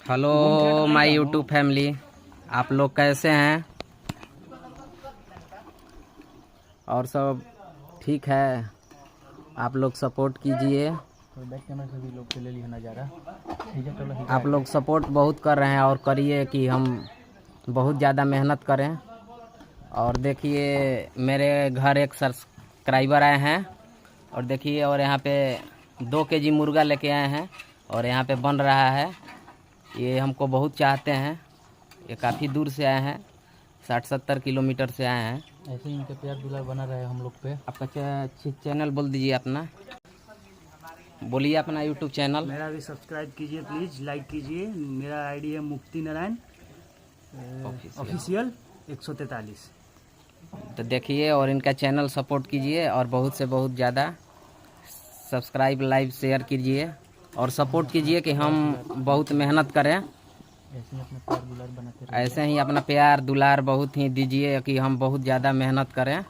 Hello my YouTube family, आप लोग कैसे हैं? और सब ठीक है? आप लोग सपोर्ट कीजिए। आप लोग सपोर्ट बहुत कर रहे हैं और करिए कि हम बहुत ज़्यादा मेहनत करें। और देखिए मेरे घर एक सब्सक्राइबर आए हैं और देखिए, और यहाँ पे 2 केजी मुर्गा लेके आए हैं और यहाँ पे बन रहा है। ये हमको बहुत चाहते हैं, ये काफ़ी दूर से आए हैं, 60-70 किलोमीटर से आए हैं। ऐसे ही इनके प्यार दुलार बना रहे हम लोग पे। आपका चैनल बोल दीजिए, अपना बोलिए, अपना यूट्यूब चैनल। मेरा भी सब्सक्राइब कीजिए, प्लीज़ लाइक कीजिए। मेरा आईडी है मुक्ति नारायण ऑफिशियल 143। तो देखिए और इनका चैनल सपोर्ट कीजिए और बहुत से बहुत ज़्यादा सब्सक्राइब, लाइव, शेयर कीजिए और सपोर्ट कीजिए कि हम बहुत मेहनत करें। ऐसे ही अपना प्यार दुलार बनाते रहिए। ऐसे ही अपना प्यार दुलार बहुत ही दीजिए कि हम बहुत ज़्यादा मेहनत करें।